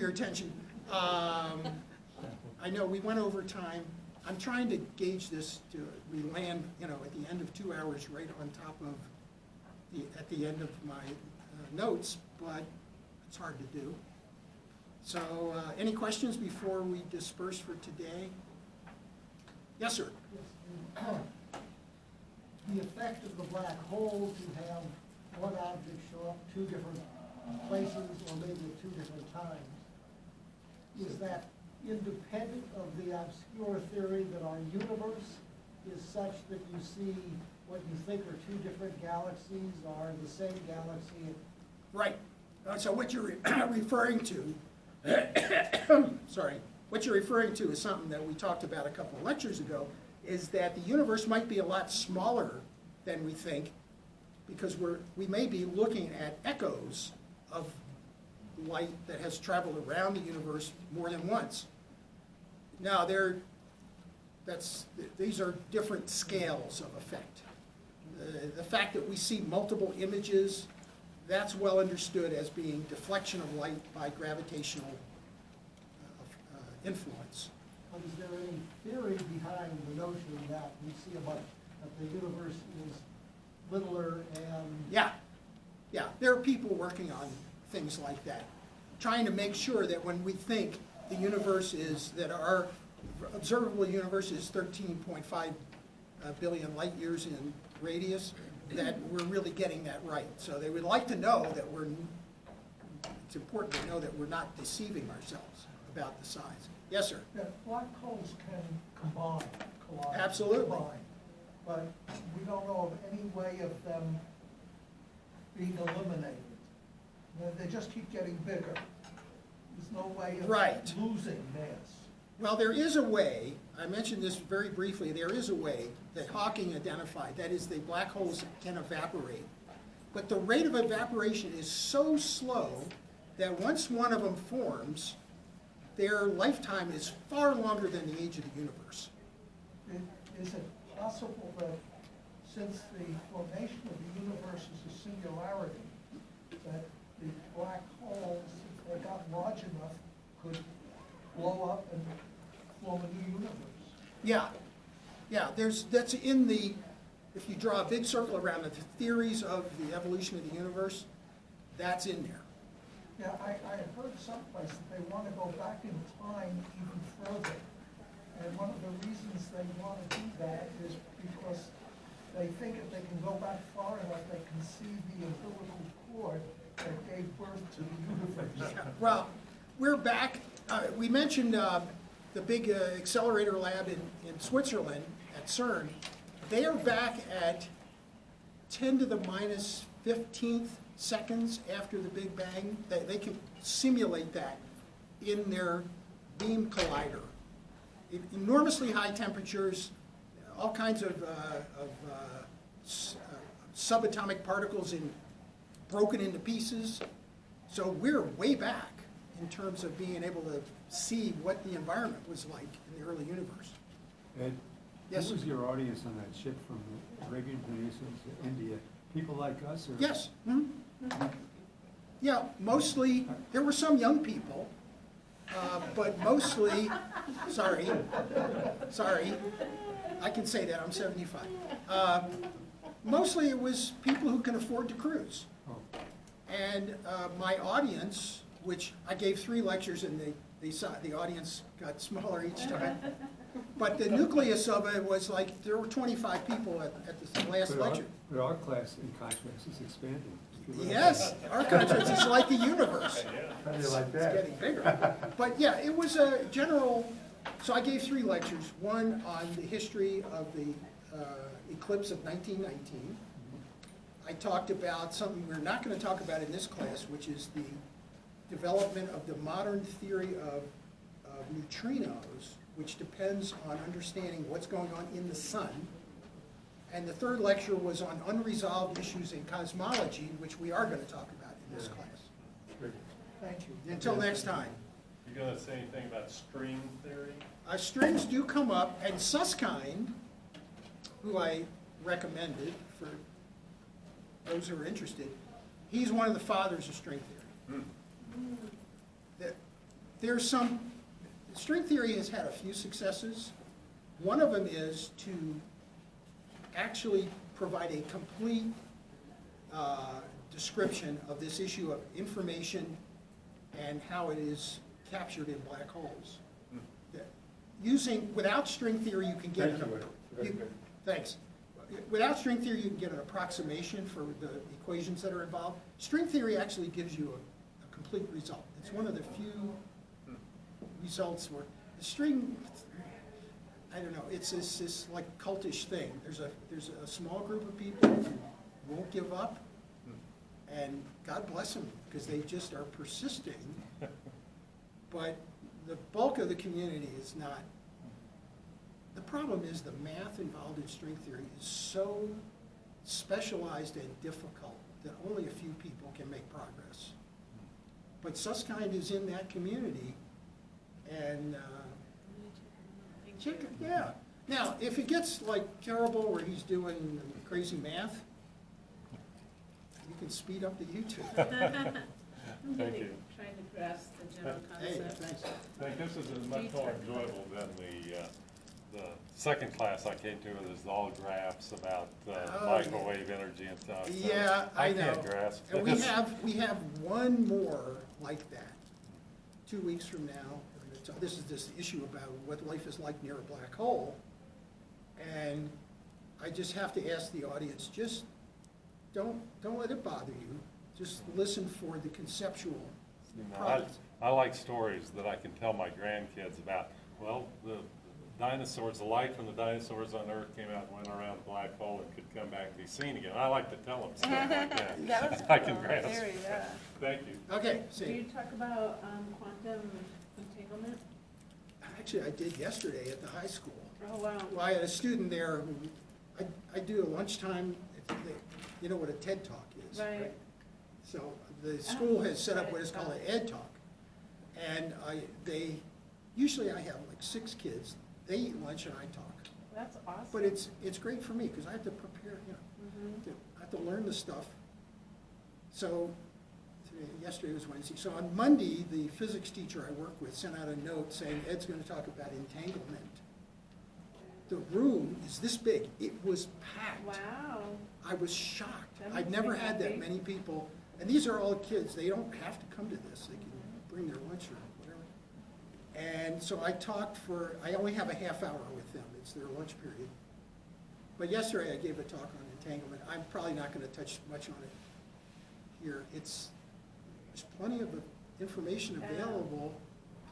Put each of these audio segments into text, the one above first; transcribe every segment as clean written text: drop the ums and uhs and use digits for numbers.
your attention. I know we went over time. I'm trying to gauge this to, we land, you know, at the end of 2 hours right on top of at the end of my notes, but it's hard to do. So any questions before we disperse for today? Yes, sir. The effect of the black hole to have one object show up 2 different places or maybe at 2 different times, is that independent of the obscure theory that our universe is such that you see what you think are 2 different galaxies are the same galaxy? Right. So what you're referring to, sorry, what you're referring to is something that we talked about a couple of lectures ago, is that the universe might be a lot smaller than we think, because we may be looking at echoes of light that has traveled around the universe more than once. Now, these are different scales of effect. The fact that we see multiple images, that's well understood as being deflection of light by gravitational influence. But is there any theory behind the notion that we see that the universe is littler and... Yeah, there are people working on things like that, trying to make sure that when we think the universe is, that our observable universe is 13.5 billion light years in radius, that we're really getting that right. So they would like to know that it's important to know that we're not deceiving ourselves about the size. Yes, sir? That black holes can collide. Absolutely. Combine, but we don't know of any way of them being eliminated. They just keep getting bigger. There's no way of Right. losing mass. Well, there is a way, I mentioned this very briefly, there is a way that Hawking identified, that is, the black holes can evaporate. But the rate of evaporation is so slow that once one of them forms, their lifetime is far longer than the age of the universe. Is it possible that since the formation of the universe is a singularity, that the black holes, if they got large enough, could blow up and form a new universe? Yeah, that's in the, if you draw a big circle around it, the theories of the evolution of the universe, that's in there. Yeah, I had heard someplace that they want to go back in time even further. And one of the reasons they want to do that is because they think if they can go back far enough, they can see the umbilical cord that gave birth to the universe. Well, we're back, we mentioned the big accelerator lab in Switzerland at CERN. They are back at 10 to the minus 15th seconds after the Big Bang. They can simulate that in their beam collider. Enormously high temperatures, all kinds of subatomic particles broken into pieces. So we're way back in terms of being able to see what the environment was like in the early universe. Ed, Yes. who was your audience on that ship from Arabian Peninsula to India? People like us? Or? Yes. Yeah, mostly, there were some young people, but mostly, sorry, I can say that, I'm 75. Mostly it was people who can afford to cruise. Oh. And my audience, which I gave 3 lectures and the audience got smaller each time, but the nucleus of it was like, there were 25 people at the last lecture. But our class, in contrast, is expanding. Yes, our conference is like the universe. How do you like It's that? getting bigger. But yeah, it was a general, so I gave 3 lectures, one on the history of the eclipse of 1919. I talked about something we're not going to talk about in this class, which is the development of the modern theory of neutrinos, which depends on understanding what's going on in the sun. And the 3rd lecture was on unresolved issues in cosmology, which we are going to talk about in this class. Thank you. Until next time. You gonna say anything about string theory? Strings do come up, and Susskind, who I recommended for those who are interested, he's one of the fathers of string theory. there's some, string theory has had a few successes. One of them is to actually provide a complete description of this issue of information and how it is captured in black holes. Without string theory, you can get Thank you, Ed. Very good. Thanks. Without string theory, you can get an approximation for the equations that are involved. String theory actually gives you a complete result. It's one of the few results where the string, I don't know, it's this like cultish thing. There's a small group of people who won't give up, and God bless them, because they just are persisting. But the bulk of the community is not. The problem is the math involved in string theory is so specialized and difficult that only a few people can make progress. But Susskind is in that community, and yeah. Now, if it gets like terrible where he's doing crazy math, you can speed up the YouTube. Thank Thank you. Trying to grasp the general Hey, concept. thanks. I think this is much more enjoyable than the second class I came to, there's all graphs about Oh, microwave energy and stuff. So Yeah, I know. can't grasp And we this. have one more like that, 2 weeks from now. This is this issue about what life is like near a black hole. And I just have to ask the audience, just don't let it bother you. Just listen for the conceptual You know, products. I like stories that I can tell my grandkids about. Well, the dinosaurs, the light from the dinosaurs on Earth came out and went around a black hole and could come back and be seen again. I like to tell them stuff like that. That was I can cool. grasp. Very, yeah. Thank you. Okay, Do you see, talk about quantum entanglement? actually, I did yesterday at the high school. Oh, wow. Well, I had a student there who, I do a lunchtime, you know what a TED Talk is, right? Right. So the school has set up what is called an Ed Talk. And usually I have like 6 kids, they eat lunch and I talk. That's awesome. But it's great for me, because I have to prepare, Mhm. I have to learn the stuff. So, yesterday was Wednesday, so on Monday, the physics teacher I work with sent out a note saying Ed's gonna talk about entanglement. The room is this big, it was packed. Wow. I was shocked. That I've makes never me had that happy. many people, and these are all kids, they don't have to come to this, they can bring their lunch or whatever. And so I I only have a half hour with them, it's their lunch period. But yesterday I gave a talk on entanglement. I'm probably not gonna touch much on it here. There's plenty of information Yeah. available.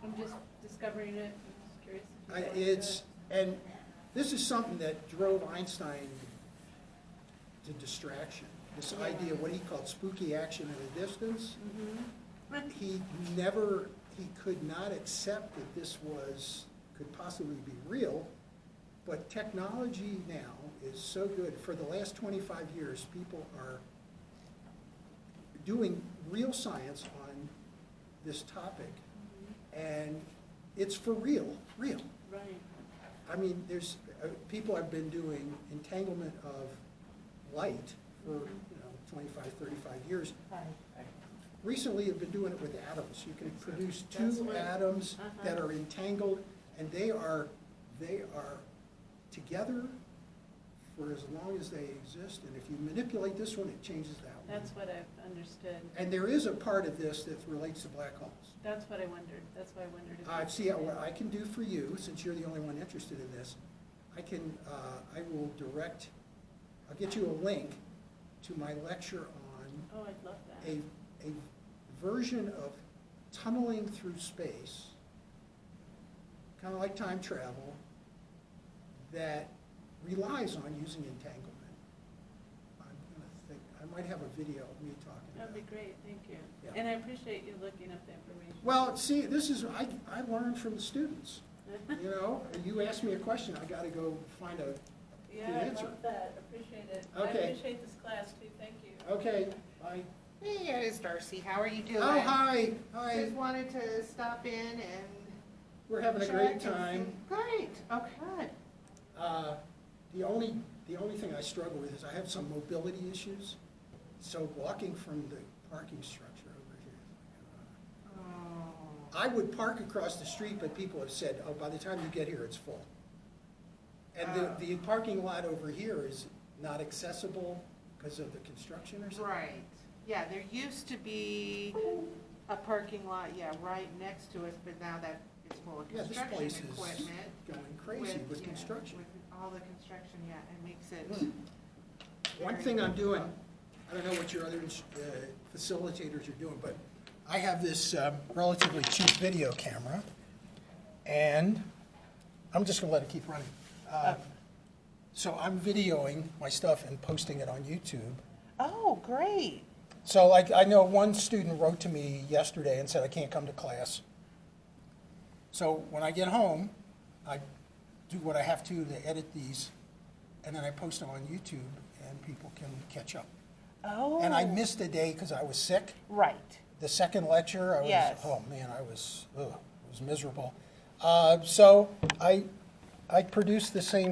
I'm just discovering it. I'm just curious. if you like And this is something that drove Einstein to distraction. This Yeah. idea, what he called spooky action at a distance. Mhm. He could not accept that this could possibly be real, but technology now is so good. For the last 25 years, people are doing real science on this topic, and it's for real. Right. I mean, there's, people have been doing entanglement of light for, 25, 35 years. Recently, have been doing it with atoms. You can produce That's 2 what- atoms that Uh-huh. are entangled, and they are together for as long as they exist, and if you manipulate this one, it changes that one. That's what I've understood. And there is a part of this that relates to black holes. That's what I wondered. That's why I wondered if. See, what I can do for you, since you're the only one interested in this, I will I'll get you a link to my lecture on Oh, I'd love that. a version of tunneling through space, kind of like time travel, that relies on using entanglement. I might have a video of me talking about That'd be it. great, thank you. Yeah. And I appreciate you looking up the information. Well, see, I learned from the students. You asked me a question, I gotta go find a, Yeah, the I answer. love that, appreciate it. I Okay. appreciate this class too, thank you. okay, bye. Hey, it's Darcy. How are you doing? Oh, hi, hi, Just wanted to stop in and we're having a check great and time. see- Great. Oh, good. The only thing I struggle with is I have some mobility issues, so walking from the parking structure over here. I would park across the street, but people have said, oh, by the time you get here, it's full. And the parking lot over here is not accessible because of the construction or something? Right, yeah, there used to be a parking lot, yeah, right next to us, but now that it's full of Yeah, this construction place is equipment. going crazy with yeah, construction. With all the construction, yeah, it makes it. One very thing I'm doing, difficult. I don't know what your other facilitators are doing, but I have this relatively cheap video camera, and I'm just gonna let it keep running. So I'm videoing my stuff and posting it on YouTube. Oh, great. So like, I know one student wrote to me yesterday and said, I can't come to class. So when I get home, I do what I have to edit these, and then I post them on YouTube, and people can catch up. Oh. And I missed a day because I was sick. Right. The second lecture, I was, Yes. oh man, it was miserable. So I produced the same